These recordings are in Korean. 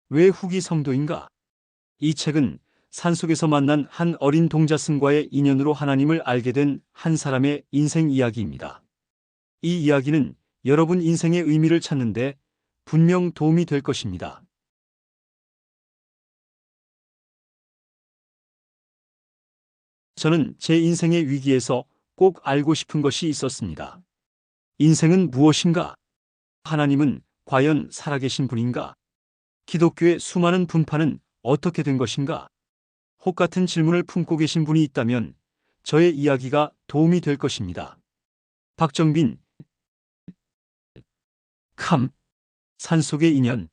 왜 후기 성도인가? 이 책은 산속에서 만난 한 어린 동자승과의 인연으로 하나님을 알게 된 한 사람의 인생 이야기입니다. 이 이야기는 여러분 인생의 의미를 찾는데 분명 도움이 될 것입니다. 저는 제 인생의 위기에서 꼭 알고 싶은 것이 있었습니다. 인생은 무엇인가? 하나님은 과연 살아계신 분인가? 기독교의 수많은 분파는 어떻게 된 것인가? 혹 같은 질문을 품고 계신 분이 있다면 저의 이야기가 도움이 될 것입니다. 박정빈, 산속의 인연.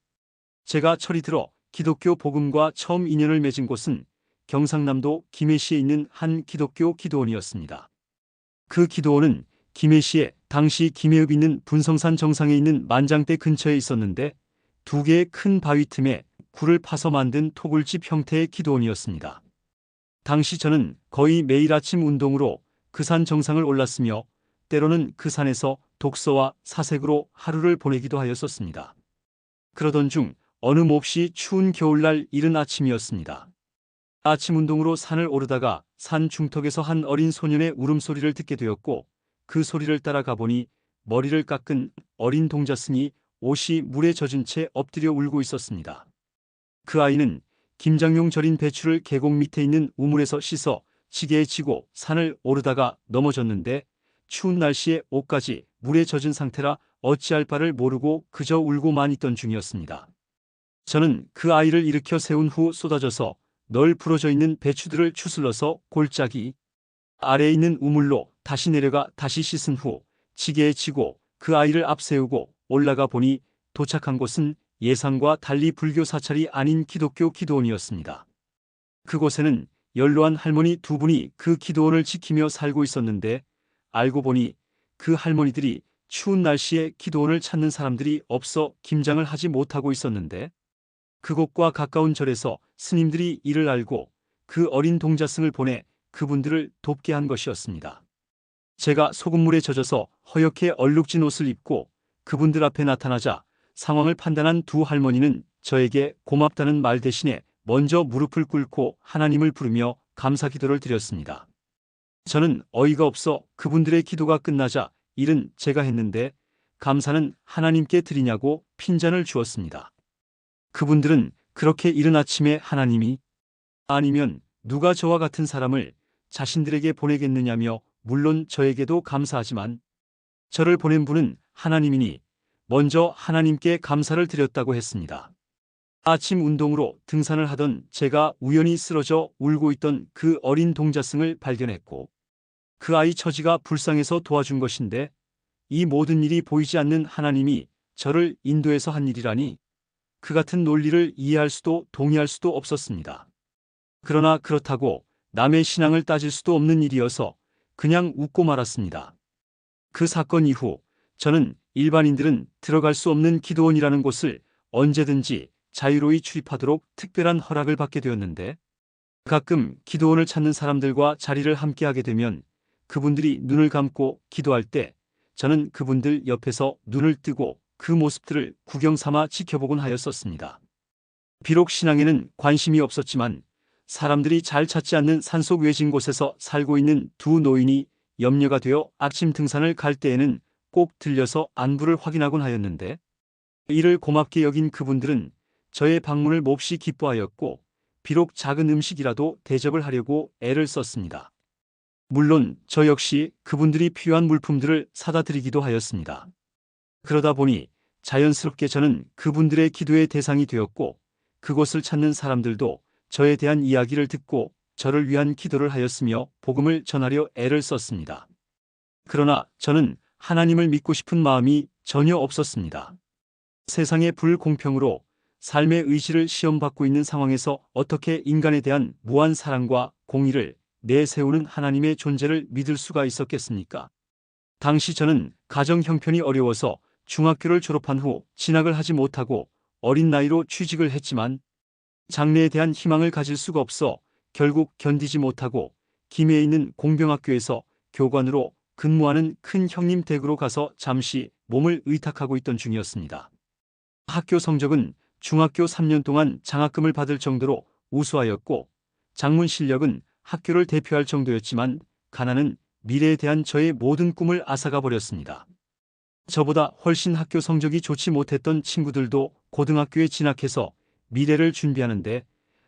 제가 철이 들어 기독교 복음과 처음 인연을 맺은 곳은 경상남도 김해시에 있는 한 기독교 기도원이었습니다. 그 기도원은 김해시에 당시 김해읍 있는 분성산 정상에 있는 만장대 근처에 있었는데 두 개의 큰 바위 틈에 굴을 파서 만든 토굴집 형태의 기도원이었습니다. 당시 저는 거의 매일 아침 운동으로 그 산 정상을 올랐으며 때로는 그 산에서 독서와 사색으로 하루를 보내기도 하였었습니다. 그러던 중 어느 몹시 추운 겨울날 이른 아침이었습니다. 아침 운동으로 산을 오르다가 산 중턱에서 한 어린 소년의 울음소리를 듣게 되었고 그 소리를 따라가 보니 머리를 깎은 어린 동자승이 옷이 물에 젖은 채 엎드려 울고 있었습니다. 그 아이는 김장용 절인 배추를 계곡 밑에 있는 우물에서 씻어 지게에 지고 산을 오르다가 넘어졌는데 추운 날씨에 옷까지 물에 젖은 상태라 어찌할 바를 모르고 그저 울고만 있던 중이었습니다. 저는 그 아이를 일으켜 세운 후 쏟아져서 널 부러져 있는 배추들을 추슬러서 골짜기 아래에 있는 우물로 다시 내려가 다시 씻은 후 지게에 지고 그 아이를 앞세우고 올라가 보니 도착한 곳은 예상과 달리 불교 사찰이 아닌 기독교 기도원이었습니다. 그곳에는 연로한 할머니 두 분이 그 기도원을 지키며 살고 있었는데 알고 보니 그 할머니들이 추운 날씨에 기도원을 찾는 사람들이 없어 김장을 하지 못하고 있었는데 그곳과 가까운 절에서 스님들이 이를 알고 그 어린 동자승을 보내 그분들을 돕게 한 것이었습니다. 제가 소금물에 젖어서 허옇게 얼룩진 옷을 입고 그분들 앞에 나타나자 상황을 판단한 두 할머니는 저에게 고맙다는 말 대신에 먼저 무릎을 꿇고 하나님을 부르며 감사 기도를 드렸습니다. 저는 어이가 없어 그분들의 기도가 끝나자 일은 제가 했는데 감사는 하나님께 드리냐고 핀잔을 주었습니다. 그분들은 그렇게 이른 아침에 하나님이 아니면 누가 저와 같은 사람을 자신들에게 보내겠느냐며 물론 저에게도 감사하지만 저를 보낸 분은 하나님이니 먼저 하나님께 감사를 드렸다고 했습니다. 아침 운동으로 등산을 하던 제가 우연히 쓰러져 울고 있던 그 어린 동자승을 발견했고 그 아이 처지가 불쌍해서 도와준 것인데 이 모든 일이 보이지 않는 하나님이 저를 인도해서 한 일이라니 그 같은 논리를 이해할 수도 동의할 수도 없었습니다. 그러나 그렇다고 남의 신앙을 따질 수도 없는 일이어서 그냥 웃고 말았습니다. 그 사건 이후 저는 일반인들은 들어갈 수 없는 기도원이라는 곳을 언제든지 자유로이 출입하도록 특별한 허락을 받게 되었는데 가끔 기도원을 찾는 사람들과 자리를 함께하게 되면 그분들이 눈을 감고 기도할 때 저는 그분들 옆에서 눈을 뜨고 그 모습들을 구경 삼아 지켜보곤 하였었습니다. 비록 신앙에는 관심이 없었지만 사람들이 잘 찾지 않는 산속 외진 곳에서 살고 있는 두 노인이 염려가 되어 아침 등산을 갈 때에는 꼭 들려서 안부를 확인하곤 하였는데 이를 고맙게 여긴 그분들은 저의 방문을 몹시 기뻐하였고 비록 작은 음식이라도 대접을 하려고 애를 썼습니다. 물론 저 역시 그분들이 필요한 물품들을 사다 드리기도 하였습니다. 그러다 보니 자연스럽게 저는 그분들의 기도의 대상이 되었고 그곳을 찾는 사람들도 저에 대한 이야기를 듣고 저를 위한 기도를 하였으며 복음을 전하려 애를 썼습니다. 그러나 저는 하나님을 믿고 싶은 마음이 전혀 없었습니다. 세상의 불공평으로 삶의 의지를 시험받고 있는 상황에서 어떻게 인간에 대한 무한 사랑과 공의를 내세우는 하나님의 존재를 믿을 수가 있었겠습니까? 당시 저는 가정 형편이 어려워서 중학교를 졸업한 후 진학을 하지 못하고 어린 나이로 취직을 했지만 장래에 대한 희망을 가질 수가 없어 결국 견디지 못하고 김해에 있는 공병학교에서 교관으로 근무하는 큰 형님 댁으로 가서 잠시 몸을 의탁하고 있던 중이었습니다. 학교 성적은 중학교 3년 동안 장학금을 받을 정도로 우수하였고 장문 실력은 학교를 대표할 정도였지만 가난은 미래에 대한 저의 모든 꿈을 앗아가 버렸습니다. 저보다 훨씬 학교 성적이 좋지 못했던 친구들도 고등학교에 진학해서 미래를 준비하는데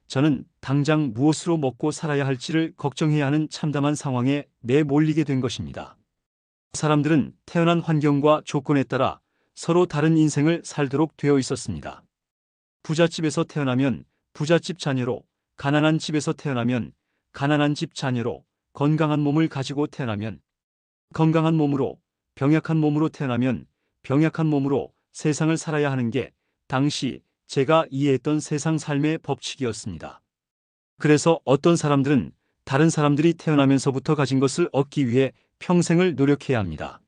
저는 당장 무엇으로 먹고 살아야 할지를 걱정해야 하는 참담한 상황에 내몰리게 된 것입니다. 사람들은 태어난 환경과 조건에 따라 서로 다른 인생을 살도록 되어 있었습니다. 부잣집에서 태어나면 부잣집 자녀로, 가난한 집에서 태어나면 가난한 집 자녀로, 건강한 몸을 가지고 태어나면 건강한 몸으로, 병약한 몸으로 태어나면 병약한 몸으로 세상을 살아야 하는 게 당시 제가 이해했던 세상 삶의 법칙이었습니다. 그래서 어떤 사람들은 다른 사람들이 태어나면서부터 가진 것을 얻기 위해 평생을 노력해야 합니다.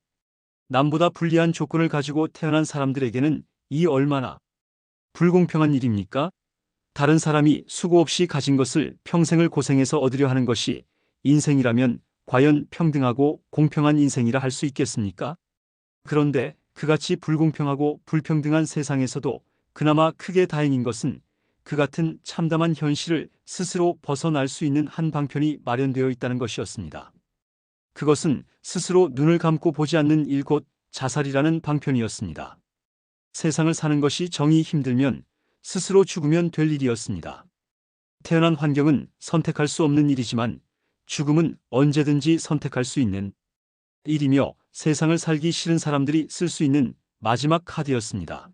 남보다 불리한 조건을 가지고 태어난 사람들에게는 이 얼마나 불공평한 일입니까? 다른 사람이 수고 없이 가진 것을 평생을 고생해서 얻으려 하는 것이 인생이라면 과연 평등하고 공평한 인생이라 할 수 있겠습니까? 그런데 그같이 불공평하고 불평등한 세상에서도 그나마 크게 다행인 것은 그 같은 참담한 현실을 스스로 벗어날 수 있는 한 방편이 마련되어 있다는 것이었습니다. 그것은 스스로 눈을 감고 보지 않는 일 곧 자살이라는 방편이었습니다. 세상을 사는 것이 정이 힘들면 스스로 죽으면 될 일이었습니다. 태어난 환경은 선택할 수 없는 일이지만 죽음은 언제든지 선택할 수 있는 일이며 세상을 살기 싫은 사람들이 쓸 수 있는 마지막 카드였습니다.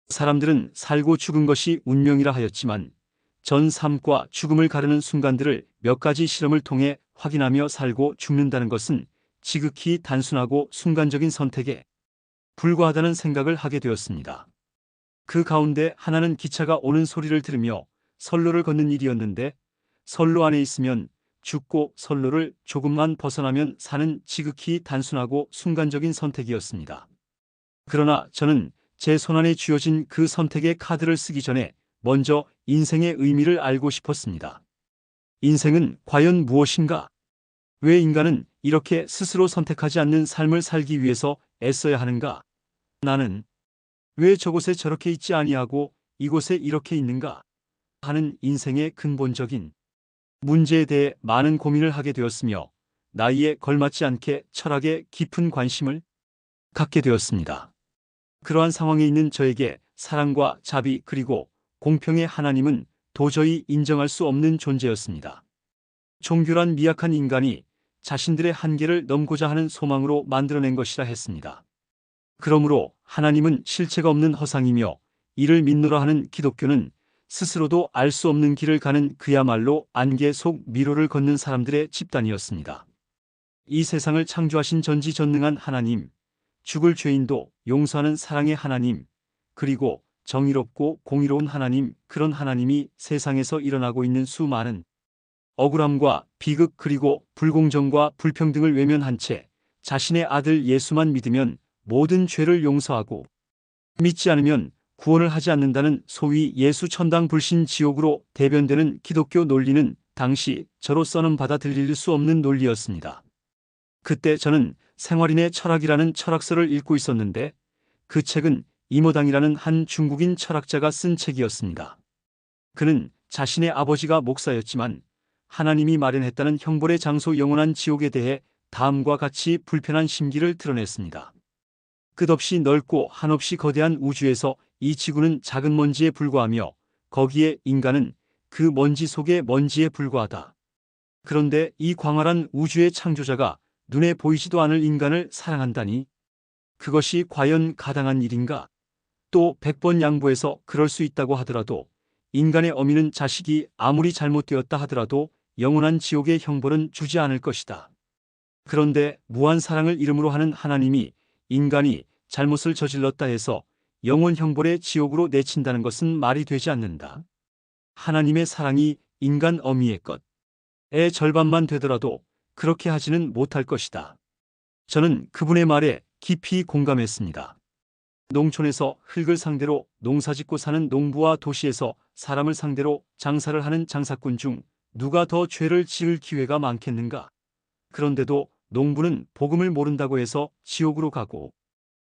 사람들은 살고 죽은 것이 운명이라 하였지만 전 삶과 죽음을 가르는 순간들을 몇 가지 실험을 통해 확인하며 살고 죽는다는 것은 지극히 단순하고 순간적인 선택에 불과하다는 생각을 하게 되었습니다. 그 가운데 하나는 기차가 오는 소리를 들으며 선로를 걷는 일이었는데 선로 안에 있으면 죽고 선로를 조금만 벗어나면 사는 지극히 단순하고 순간적인 선택이었습니다. 그러나 저는 제 손안에 쥐어진 그 선택의 카드를 쓰기 전에 먼저 인생의 의미를 알고 싶었습니다. 인생은 과연 무엇인가? 왜 인간은 이렇게 스스로 선택하지 않는 삶을 살기 위해서 애써야 하는가? 나는 왜 저곳에 저렇게 있지 아니하고 이곳에 이렇게 있는가? 하는 인생의 근본적인 문제에 대해 많은 고민을 하게 되었으며 나이에 걸맞지 않게 철학에 깊은 관심을 갖게 되었습니다. 그러한 상황에 있는 저에게 사랑과 자비 그리고 공평의 하나님은 도저히 인정할 수 없는 존재였습니다. 종교란 미약한 인간이 자신들의 한계를 넘고자 하는 소망으로 만들어낸 것이라 했습니다. 그러므로 하나님은 실체가 없는 허상이며 이를 믿노라 하는 기독교는 스스로도 알 수 없는 길을 가는 그야말로 안개 속 미로를 걷는 사람들의 집단이었습니다. 이 세상을 창조하신 전지전능한 하나님, 죽을 죄인도 용서하는 사랑의 하나님, 그리고 정의롭고 공의로운 하나님, 그런 하나님이 세상에서 일어나고 있는 수많은 억울함과 비극 그리고 불공정과 불평등을 외면한 채 자신의 아들 예수만 믿으면 모든 죄를 용서하고 믿지 않으면 구원을 하지 않는다는 소위 예수 천당 불신 지옥으로 대변되는 기독교 논리는 당시 저로서는 받아들일 수 없는 논리였습니다. 그때 저는 생활인의 철학이라는 철학서를 읽고 있었는데 그 책은 이모당이라는 한 중국인 철학자가 쓴 책이었습니다. 그는 자신의 아버지가 목사였지만 하나님이 마련했다는 형벌의 장소 영원한 지옥에 대해 다음과 같이 불편한 심기를 드러냈습니다. 끝없이 넓고 한없이 거대한 우주에서 이 지구는 작은 먼지에 불과하며 거기에 인간은 그 먼지 속의 먼지에 불과하다. 그런데 이 광활한 우주의 창조자가 눈에 보이지도 않을 인간을 사랑한다니 그것이 과연 가당한 일인가? 또 100번 양보해서 그럴 수 있다고 하더라도 인간의 어미는 자식이 아무리 잘못되었다 하더라도 영원한 지옥의 형벌은 주지 않을 것이다. 그런데 무한 사랑을 이름으로 하는 하나님이 인간이 잘못을 저질렀다 해서 영원 형벌의 지옥으로 내친다는 것은 말이 되지 않는다. 하나님의 사랑이 인간 어미의 것의 절반만 되더라도 그렇게 하지는 못할 것이다. 저는 그분의 말에 깊이 공감했습니다. 농촌에서 흙을 상대로 농사짓고 사는 농부와 도시에서 사람을 상대로 장사를 하는 장사꾼 중 누가 더 죄를 지을 기회가 많겠는가? 그런데도 농부는 복음을 모른다고 해서 지옥으로 가고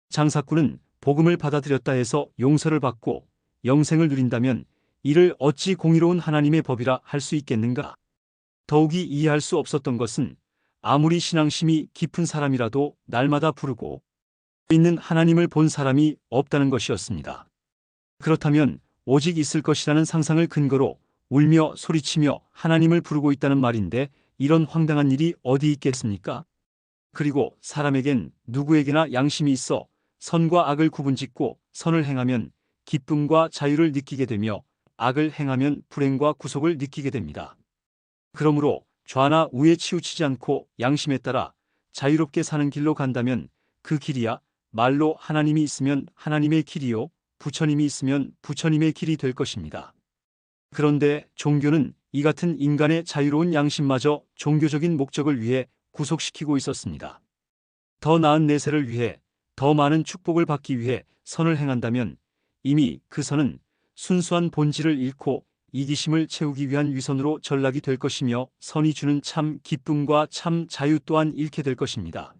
장사꾼은 복음을 받아들였다 해서 용서를 받고 영생을 누린다면 이를 어찌 공의로운 하나님의 법이라 할 수 있겠는가? 더욱이 이해할 수 없었던 것은 아무리 신앙심이 깊은 사람이라도 날마다 부르고 있는 하나님을 본 사람이 없다는 것이었습니다. 그렇다면 오직 있을 것이라는 상상을 근거로 울며 소리치며 하나님을 부르고 있다는 말인데 이런 황당한 일이 어디 있겠습니까? 그리고 사람에겐 누구에게나 양심이 있어 선과 악을 구분짓고 선을 행하면 기쁨과 자유를 느끼게 되며 악을 행하면 불행과 구속을 느끼게 됩니다. 그러므로 좌나 우에 치우치지 않고 양심에 따라 자유롭게 사는 길로 간다면 그 길이야 말로 하나님이 있으면 하나님의 길이요 부처님이 있으면 부처님의 길이 될 것입니다. 그런데 종교는 이 같은 인간의 자유로운 양심마저 종교적인 목적을 위해 구속시키고 있었습니다. 더 나은 내세를 위해 더 많은 축복을 받기 위해 선을 행한다면 이미 그 선은 순수한 본질을 잃고 이기심을 채우기 위한 위선으로 전락이 될 것이며 선이 주는 참 기쁨과 참 자유 또한 잃게 될 것입니다.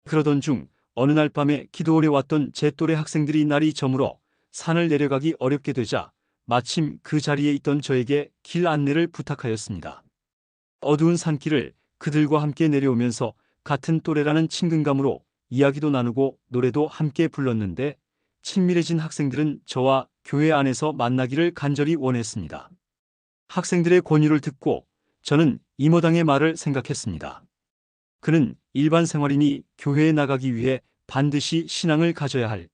그러던 중 어느 날 밤에 기도원에 왔던 제 또래 학생들이 날이 저물어 산을 내려가기 어렵게 되자 마침 그 자리에 있던 저에게 길 안내를 부탁하였습니다. 어두운 산길을 그들과 함께 내려오면서 같은 또래라는 친근감으로 이야기도 나누고 노래도 함께 불렀는데 친밀해진 학생들은 저와 교회 안에서 만나기를 간절히 원했습니다. 학생들의 권유를 듣고 저는 이모당의 말을 생각했습니다. 그는 일반 생활인이 교회에 나가기 위해 반드시 신앙을 가져야 할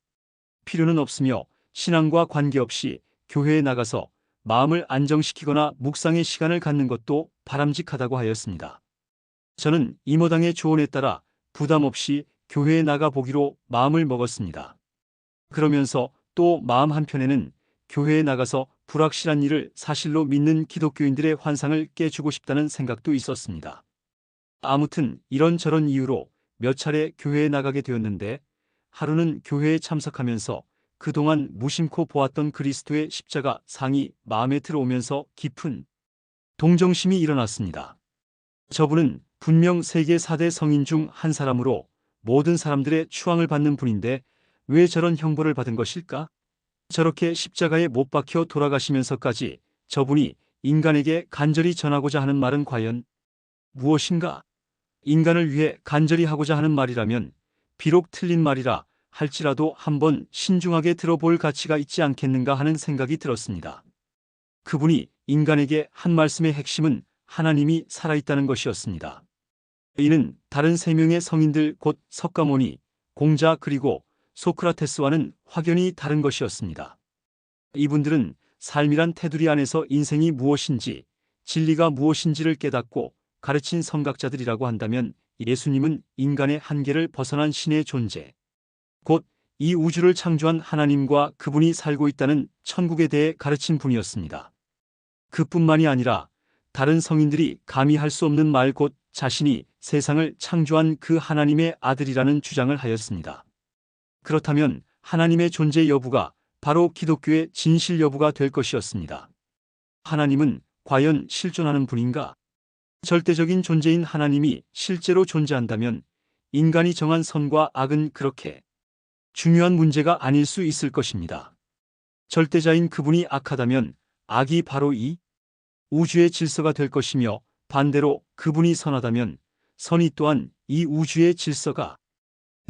필요는 없으며 신앙과 관계없이 교회에 나가서 마음을 안정시키거나 묵상의 시간을 갖는 것도 바람직하다고 하였습니다. 저는 이모당의 조언에 따라 부담 없이 교회에 나가 보기로 마음을 먹었습니다. 그러면서 또 마음 한편에는 교회에 나가서 불확실한 일을 사실로 믿는 기독교인들의 환상을 깨주고 싶다는 생각도 있었습니다. 아무튼 이런저런 이유로 몇 차례 교회에 나가게 되었는데 하루는 교회에 참석하면서 그동안 무심코 보았던 그리스도의 십자가 상이 마음에 들어오면서 깊은 동정심이 일어났습니다. 저분은 분명 세계 4대 성인 중 한 사람으로 모든 사람들의 추앙을 받는 분인데 왜 저런 형벌을 받은 것일까? 저렇게 십자가에 못 박혀 돌아가시면서까지 저분이 인간에게 간절히 전하고자 하는 말은 과연 무엇인가? 인간을 위해 간절히 하고자 하는 말이라면 비록 틀린 말이라 할지라도 한번 신중하게 들어볼 가치가 있지 않겠는가 하는 생각이 들었습니다. 그분이 인간에게 한 말씀의 핵심은 하나님이 살아있다는 것이었습니다. 이는 다른 3명의 성인들 곧 석가모니, 공자 그리고 소크라테스와는 확연히 다른 것이었습니다. 이분들은 삶이란 테두리 안에서 인생이 무엇인지, 진리가 무엇인지를 깨닫고 가르친 선각자들이라고 한다면 예수님은 인간의 한계를 벗어난 신의 존재, 곧 이 우주를 창조한 하나님과 그분이 살고 있다는 천국에 대해 가르친 분이었습니다. 그뿐만이 아니라 다른 성인들이 감히 할 수 없는 말 곧 자신이 세상을 창조한 그 하나님의 아들이라는 주장을 하였습니다. 그렇다면 하나님의 존재 여부가 바로 기독교의 진실 여부가 될 것이었습니다. 하나님은 과연 실존하는 분인가? 절대적인 존재인 하나님이 실제로 존재한다면 인간이 정한 선과 악은 그렇게 중요한 문제가 아닐 수 있을 것입니다. 절대자인 그분이 악하다면 악이 바로 이 우주의 질서가 될 것이며 반대로 그분이 선하다면 선이 또한 이 우주의 질서가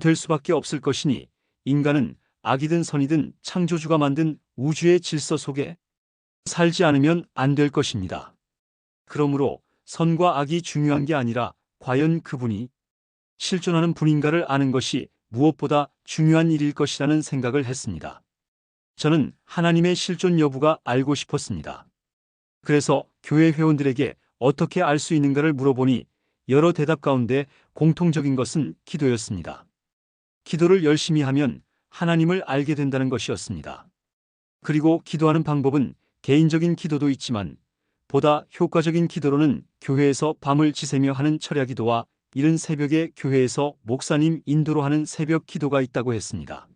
될 수밖에 없을 것이니 인간은 악이든 선이든 창조주가 만든 우주의 질서 속에 살지 않으면 안 될 것입니다. 그러므로 선과 악이 중요한 게 아니라 과연 그분이 실존하는 분인가를 아는 것이 무엇보다 중요한 일일 것이라는 생각을 했습니다. 저는 하나님의 실존 여부가 알고 싶었습니다. 그래서 교회 회원들에게 어떻게 알 수 있는가를 물어보니 여러 대답 가운데 공통적인 것은 기도였습니다. 기도를 열심히 하면 하나님을 알게 된다는 것이었습니다. 그리고 기도하는 방법은 개인적인 기도도 있지만 보다 효과적인 기도로는 교회에서 밤을 지새며 하는 철야 기도와 이른 새벽에 교회에서 목사님 인도로 하는 새벽 기도가 있다고 했습니다.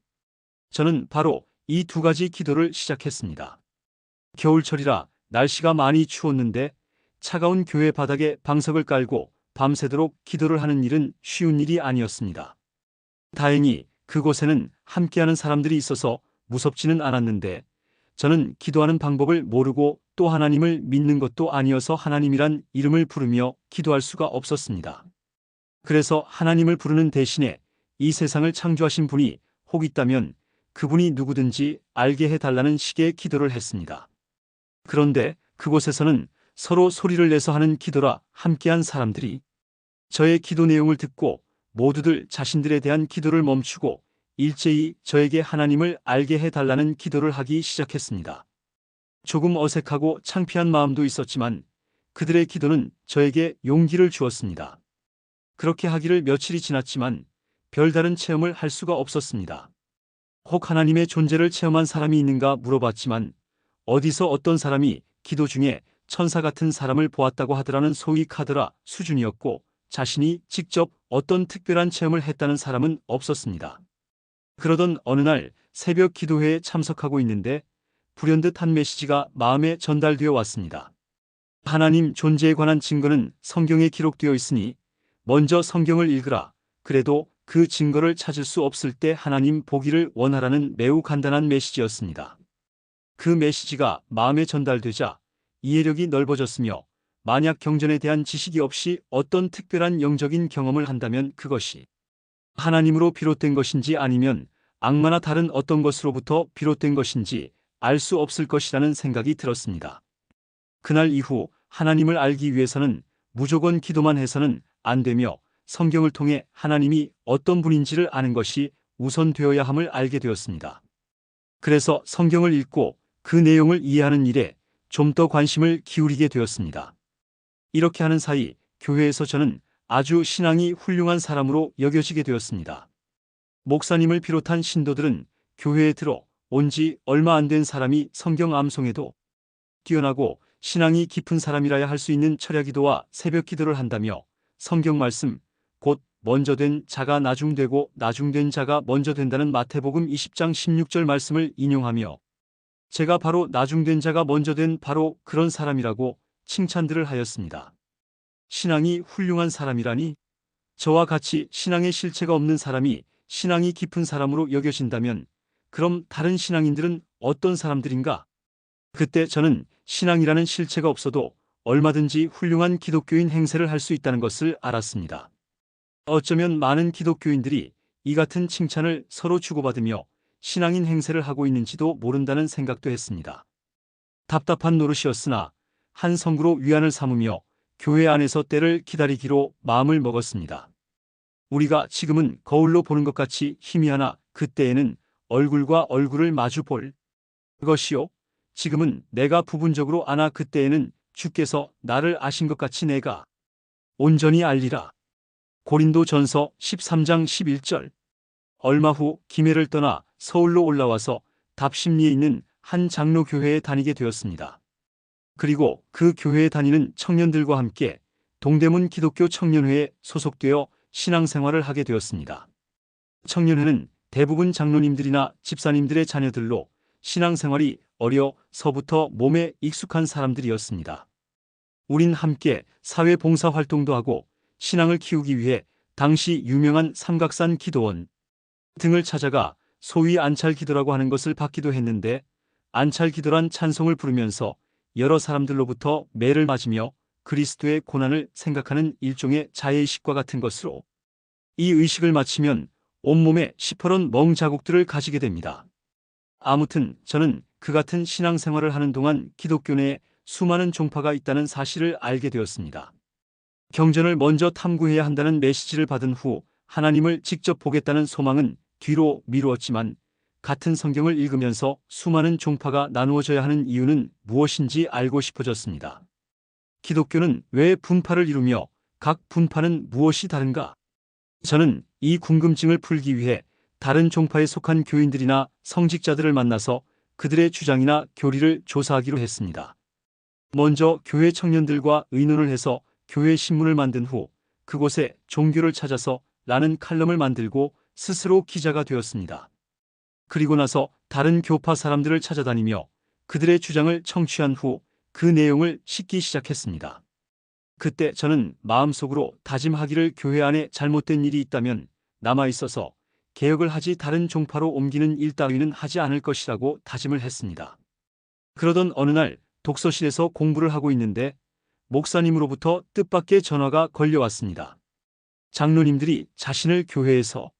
저는 바로 이 2가지 기도를 시작했습니다. 겨울철이라 날씨가 많이 추웠는데 차가운 교회 바닥에 방석을 깔고 밤새도록 기도를 하는 일은 쉬운 일이 아니었습니다. 다행히 그곳에는 함께하는 사람들이 있어서 무섭지는 않았는데 저는 기도하는 방법을 모르고 또 하나님을 믿는 것도 아니어서 하나님이란 이름을 부르며 기도할 수가 없었습니다. 그래서 하나님을 부르는 대신에 이 세상을 창조하신 분이 혹 있다면 그분이 누구든지 알게 해달라는 식의 기도를 했습니다. 그런데 그곳에서는 서로 소리를 내서 하는 기도라 함께한 사람들이 저의 기도 내용을 듣고 모두들 자신들에 대한 기도를 멈추고 일제히 저에게 하나님을 알게 해달라는 기도를 하기 시작했습니다. 조금 어색하고 창피한 마음도 있었지만 그들의 기도는 저에게 용기를 주었습니다. 그렇게 하기를 며칠이 지났지만 별다른 체험을 할 수가 없었습니다. 혹 하나님의 존재를 체험한 사람이 있는가 물어봤지만 어디서 어떤 사람이 기도 중에 천사 같은 사람을 보았다고 하더라는 소위 카더라 수준이었고 자신이 직접 어떤 특별한 체험을 했다는 사람은 없었습니다. 그러던 어느 날 새벽 기도회에 참석하고 있는데 불현듯 한 메시지가 마음에 전달되어 왔습니다. 하나님 존재에 관한 증거는 성경에 기록되어 있으니 먼저 성경을 읽으라. 그래도 그 증거를 찾을 수 없을 때 하나님 보기를 원하라는 매우 간단한 메시지였습니다. 그 메시지가 마음에 전달되자 이해력이 넓어졌으며 만약 경전에 대한 지식이 없이 어떤 특별한 영적인 경험을 한다면 그것이 하나님으로 비롯된 것인지 아니면 악마나 다른 어떤 것으로부터 비롯된 것인지 알 수 없을 것이라는 생각이 들었습니다. 그날 이후 하나님을 알기 위해서는 무조건 기도만 해서는 안 되며 성경을 통해 하나님이 어떤 분인지를 아는 것이 우선되어야 함을 알게 되었습니다. 그래서 성경을 읽고 그 내용을 이해하는 일에 좀 더 관심을 기울이게 되었습니다. 이렇게 하는 사이 교회에서 저는 아주 신앙이 훌륭한 사람으로 여겨지게 되었습니다. 목사님을 비롯한 신도들은 교회에 들어 온 지 얼마 안 된 사람이 성경 암송에도 뛰어나고 신앙이 깊은 사람이라야 할 수 있는 철야기도와 새벽기도를 한다며 성경 말씀 곧 먼저 된 자가 나중되고 나중된 자가 먼저 된다는 마태복음 20장 16절 말씀을 인용하며 제가 바로 나중된 자가 먼저 된 바로 그런 사람이라고 칭찬들을 하였습니다. 신앙이 훌륭한 사람이라니 저와 같이 신앙의 실체가 없는 사람이 신앙이 깊은 사람으로 여겨진다면 그럼 다른 신앙인들은 어떤 사람들인가? 그때 저는 신앙이라는 실체가 없어도 얼마든지 훌륭한 기독교인 행세를 할 수 있다는 것을 알았습니다. 어쩌면 많은 기독교인들이 이 같은 칭찬을 서로 주고받으며 신앙인 행세를 하고 있는지도 모른다는 생각도 했습니다. 답답한 노릇이었으나 한 성구로 위안을 삼으며 교회 안에서 때를 기다리기로 마음을 먹었습니다. 우리가 지금은 거울로 보는 것 같이 희미하나 그때에는 얼굴과 얼굴을 마주 볼 것이요. 지금은 내가 부분적으로 아나 그때에는 주께서 나를 아신 것 같이 내가 온전히 알리라. 고린도전서 13장 11절. 얼마 후 김해를 떠나 서울로 올라와서 답심리에 있는 한 장로교회에 다니게 되었습니다. 그리고 그 교회에 다니는 청년들과 함께 동대문 기독교 청년회에 소속되어 신앙생활을 하게 되었습니다. 청년회는 대부분 장로님들이나 집사님들의 자녀들로 신앙생활이 어려서부터 몸에 익숙한 사람들이었습니다. 우린 함께 사회봉사활동도 하고 신앙을 키우기 위해 당시 유명한 삼각산 기도원 등을 찾아가 소위 안찰기도라고 하는 것을 받기도 했는데 안찰기도란 찬송을 부르면서 여러 사람들로부터 매를 맞으며 그리스도의 고난을 생각하는 일종의 자해의식과 같은 것으로 이 의식을 마치면 온몸에 시퍼런 멍 자국들을 가지게 됩니다. 아무튼 저는 그 같은 신앙생활을 하는 동안 기독교 내에 수많은 종파가 있다는 사실을 알게 되었습니다. 경전을 먼저 탐구해야 한다는 메시지를 받은 후 하나님을 직접 보겠다는 소망은 뒤로 미루었지만 같은 성경을 읽으면서 수많은 종파가 나누어져야 하는 이유는 무엇인지 알고 싶어졌습니다. 기독교는 왜 분파를 이루며 각 분파는 무엇이 다른가? 저는 이 궁금증을 풀기 위해 다른 종파에 속한 교인들이나 성직자들을 만나서 그들의 주장이나 교리를 조사하기로 했습니다. 먼저 교회 청년들과 의논을 해서 교회 신문을 만든 후 그곳에 종교를 찾아서 라는 칼럼을 만들고 스스로 기자가 되었습니다. 그리고 나서 다른 교파 사람들을 찾아다니며 그들의 주장을 청취한 후 그 내용을 싣기 시작했습니다. 그때 저는 마음속으로 다짐하기를 교회 안에 잘못된 일이 있다면 남아있어서 개혁을 하지 다른 종파로 옮기는 일 따위는 하지 않을 것이라고 다짐을 했습니다. 그러던 어느 날 독서실에서 공부를 하고 있는데 목사님으로부터 뜻밖의 전화가 걸려왔습니다. 장로님들이 자신을 교회에서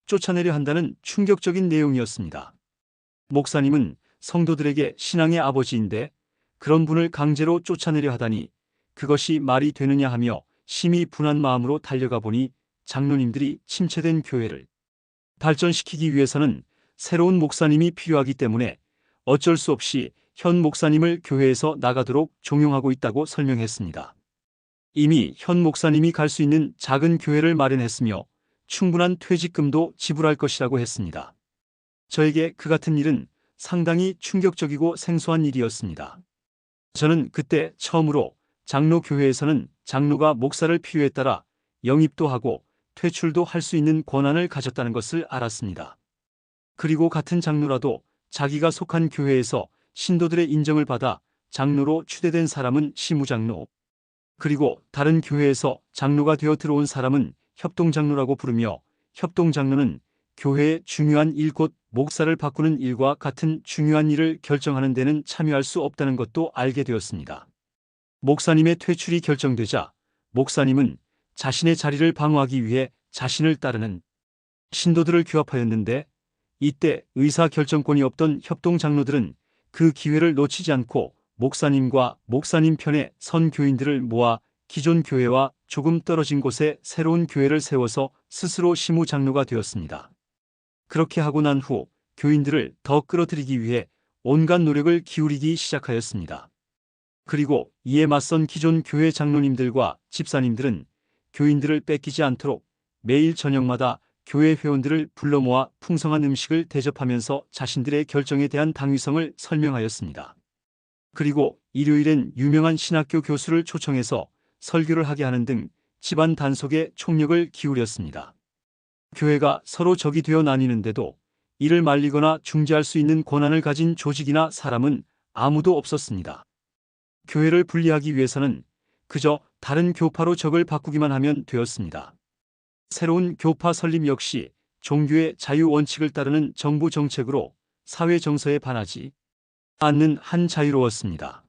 쫓아내려 한다는 충격적인 내용이었습니다. 목사님은 성도들에게 신앙의 아버지인데 그런 분을 강제로 쫓아내려 하다니 그것이 말이 되느냐 하며 심히 분한 마음으로 달려가 보니 장로님들이 침체된 교회를 발전시키기 위해서는 새로운 목사님이 필요하기 때문에 어쩔 수 없이 현 목사님을 교회에서 나가도록 종용하고 있다고 설명했습니다. 이미 현 목사님이 갈 수 있는 작은 교회를 마련했으며 충분한 퇴직금도 지불할 것이라고 했습니다. 저에게 그 같은 일은 상당히 충격적이고 생소한 일이었습니다. 저는 그때 처음으로 장로교회에서는 장로가 목사를 필요에 따라 영입도 하고 퇴출도 할 수 있는 권한을 가졌다는 것을 알았습니다. 그리고 같은 장로라도 자기가 속한 교회에서 신도들의 인정을 받아 장로로 추대된 사람은 시무장로, 그리고 다른 교회에서 장로가 되어 들어온 사람은 협동장로라고 부르며 협동장로는 교회의 중요한 일 곧 목사를 바꾸는 일과 같은 중요한 일을 결정하는 데는 참여할 수 없다는 것도 알게 되었습니다. 목사님의 퇴출이 결정되자 목사님은 자신의 자리를 방어하기 위해 자신을 따르는 신도들을 규합하였는데 이때 의사결정권이 없던 협동장로들은 그 기회를 놓치지 않고 목사님과 목사님 편에 선 교인들을 모아 기존 교회와 조금 떨어진 곳에 새로운 교회를 세워서 스스로 시무장로가 되었습니다. 그렇게 하고 난 후 교인들을 더 끌어들이기 위해 온갖 노력을 기울이기 시작하였습니다. 그리고 이에 맞선 기존 교회 장로님들과 집사님들은 교인들을 뺏기지 않도록 매일 저녁마다 교회 회원들을 불러 모아 풍성한 음식을 대접하면서 자신들의 결정에 대한 당위성을 설명하였습니다. 그리고 일요일엔 유명한 신학교 교수를 초청해서 설교를 하게 하는 등 집안 단속에 총력을 기울였습니다. 교회가 서로 적이 되어 나뉘는데도 이를 말리거나 중재할 수 있는 권한을 가진 조직이나 사람은 아무도 없었습니다. 교회를 분리하기 위해서는 그저 다른 교파로 적을 바꾸기만 하면 되었습니다. 새로운 교파 설립 역시 종교의 자유 원칙을 따르는 정부 정책으로 사회 정서에 반하지 않는 한 자유로웠습니다.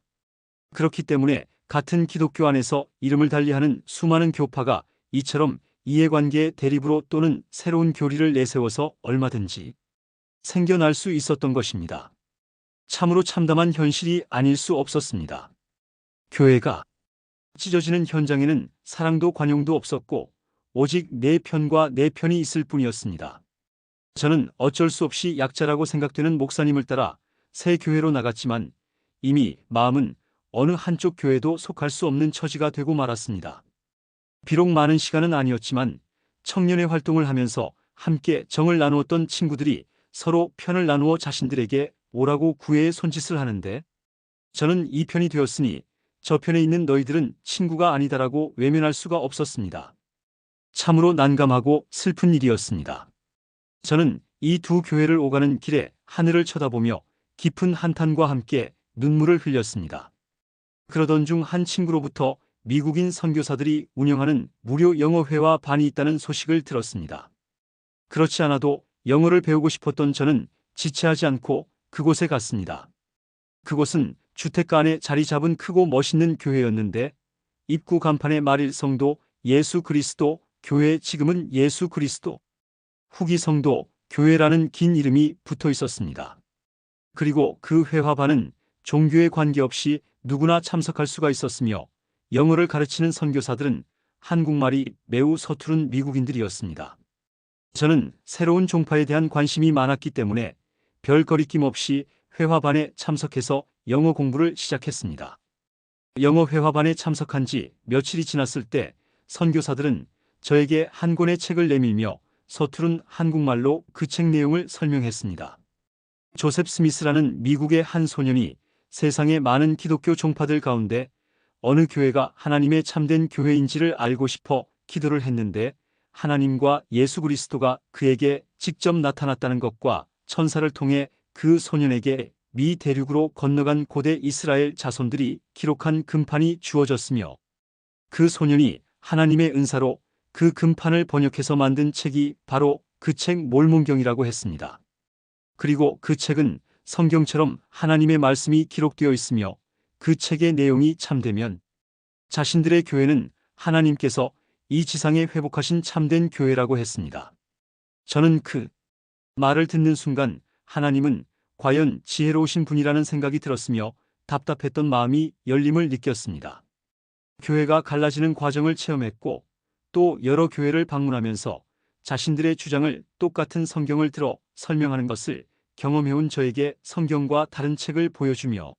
그렇기 때문에 같은 기독교 안에서 이름을 달리하는 수많은 교파가 이처럼 이해관계의 대립으로 또는 새로운 교리를 내세워서 얼마든지 생겨날 수 있었던 것입니다. 참으로 참담한 현실이 아닐 수 없었습니다. 교회가 찢어지는 현장에는 사랑도 관용도 없었고 오직 내 편과 내 편이 있을 뿐이었습니다. 저는 어쩔 수 없이 약자라고 생각되는 목사님을 따라 새 교회로 나갔지만 이미 마음은 어느 한쪽 교회도 속할 수 없는 처지가 되고 말았습니다. 비록 많은 시간은 아니었지만 청년의 활동을 하면서 함께 정을 나누었던 친구들이 서로 편을 나누어 자신들에게 오라고 구애의 손짓을 하는데 저는 이 편이 되었으니 저 편에 있는 너희들은 친구가 아니다라고 외면할 수가 없었습니다. 참으로 난감하고 슬픈 일이었습니다. 저는 이 두 교회를 오가는 길에 하늘을 쳐다보며 깊은 한탄과 함께 눈물을 흘렸습니다. 그러던 중 한 친구로부터 미국인 선교사들이 운영하는 무료 영어회화 반이 있다는 소식을 들었습니다. 그렇지 않아도 영어를 배우고 싶었던 저는 지체하지 않고 그곳에 갔습니다. 그곳은 주택가 안에 자리 잡은 크고 멋있는 교회였는데 입구 간판에 말일 성도 예수 그리스도 교회, 지금은 예수 그리스도 후기 성도 교회라는 긴 이름이 붙어 있었습니다. 그리고 그 회화반은 종교에 관계없이 누구나 참석할 수가 있었으며 영어를 가르치는 선교사들은 한국말이 매우 서투른 미국인들이었습니다. 저는 새로운 종파에 대한 관심이 많았기 때문에 별 거리낌 없이 회화반에 참석해서 영어 공부를 시작했습니다. 영어 회화반에 참석한 지 며칠이 지났을 때 선교사들은 저에게 한 권의 책을 내밀며 서투른 한국말로 그 책 내용을 설명했습니다. 조셉 스미스라는 미국의 한 소년이 세상의 많은 기독교 종파들 가운데 어느 교회가 하나님의 참된 교회인지를 알고 싶어 기도를 했는데 하나님과 예수 그리스도가 그에게 직접 나타났다는 것과 천사를 통해 그 소년에게 미 대륙으로 건너간 고대 이스라엘 자손들이 기록한 금판이 주어졌으며 그 소년이 하나님의 은사로 그 금판을 번역해서 만든 책이 바로 그 책 몰몬경이라고 했습니다. 그리고 그 책은 성경처럼 하나님의 말씀이 기록되어 있으며 그 책의 내용이 참되면 자신들의 교회는 하나님께서 이 지상에 회복하신 참된 교회라고 했습니다. 저는 그 말을 듣는 순간 하나님은 과연 지혜로우신 분이라는 생각이 들었으며 답답했던 마음이 열림을 느꼈습니다. 교회가 갈라지는 과정을 체험했고 또 여러 교회를 방문하면서 자신들의 주장을 똑같은 성경을 들어 설명하는 것을 경험해온 저에게 성경과 다른 책을 보여주며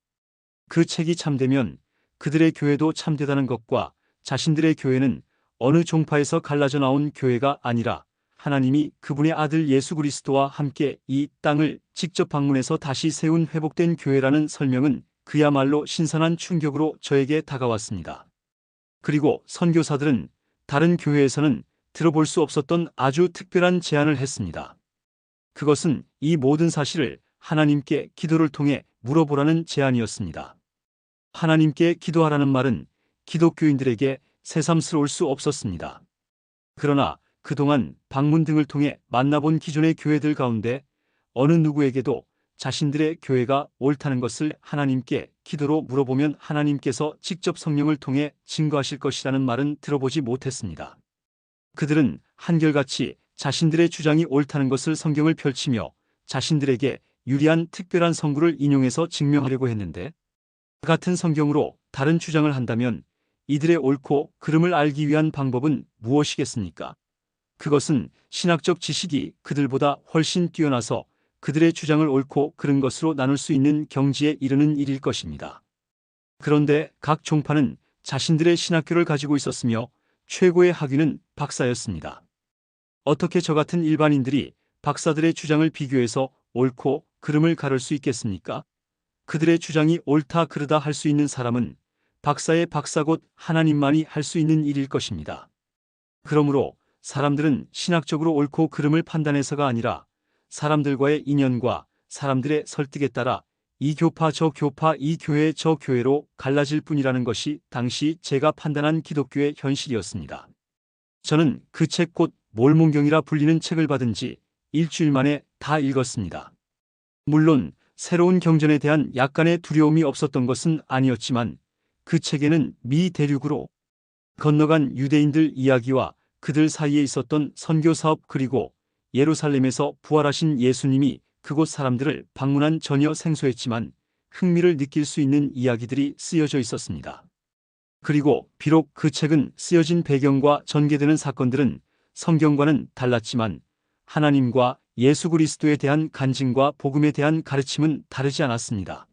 그 책이 참되면 그들의 교회도 참되다는 것과 자신들의 교회는 어느 종파에서 갈라져 나온 교회가 아니라 하나님이 그분의 아들 예수 그리스도와 함께 이 땅을 직접 방문해서 다시 세운 회복된 교회라는 설명은 그야말로 신선한 충격으로 저에게 다가왔습니다. 그리고 선교사들은 다른 교회에서는 들어볼 수 없었던 아주 특별한 제안을 했습니다. 그것은 이 모든 사실을 하나님께 기도를 통해 물어보라는 제안이었습니다. 하나님께 기도하라는 말은 기독교인들에게 새삼스러울 수 없었습니다. 그러나 그동안 방문 등을 통해 만나본 기존의 교회들 가운데 어느 누구에게도 자신들의 교회가 옳다는 것을 하나님께 기도로 물어보면 하나님께서 직접 성령을 통해 증거하실 것이라는 말은 들어보지 못했습니다. 그들은 한결같이 자신들의 주장이 옳다는 것을 성경을 펼치며 자신들에게 유리한 특별한 성구를 인용해서 증명하려고 했는데 같은 성경으로 다른 주장을 한다면 이들의 옳고 그름을 알기 위한 방법은 무엇이겠습니까? 그것은 신학적 지식이 그들보다 훨씬 뛰어나서 그들의 주장을 옳고 그른 것으로 나눌 수 있는 경지에 이르는 일일 것입니다. 그런데 각 종파는 자신들의 신학교를 가지고 있었으며 최고의 학위는 박사였습니다. 어떻게 저 같은 일반인들이 박사들의 주장을 비교해서 옳고 그름을 가를 수 있겠습니까? 그들의 주장이 옳다 그르다 할 수 있는 사람은 박사의 박사 곧 하나님만이 할 수 있는 일일 것입니다. 그러므로 사람들은 신학적으로 옳고 그름을 판단해서가 아니라 사람들과의 인연과 사람들의 설득에 따라 이 교파 저 교파 이 교회 저 교회로 갈라질 뿐이라는 것이 당시 제가 판단한 기독교의 현실이었습니다. 저는 그 책 곧 몰몬경이라 불리는 책을 받은 지 일주일 만에 다 읽었습니다. 물론 새로운 경전에 대한 약간의 두려움이 없었던 것은 아니었지만 그 책에는 미 대륙으로 건너간 유대인들 이야기와 그들 사이에 있었던 선교 사업 그리고 예루살렘에서 부활하신 예수님이 그곳 사람들을 방문한 전혀 생소했지만 흥미를 느낄 수 있는 이야기들이 쓰여져 있었습니다. 그리고 비록 그 책은 쓰여진 배경과 전개되는 사건들은 성경과는 달랐지만 하나님과 예수 그리스도에 대한 간증과 복음에 대한 가르침은 다르지 않았습니다.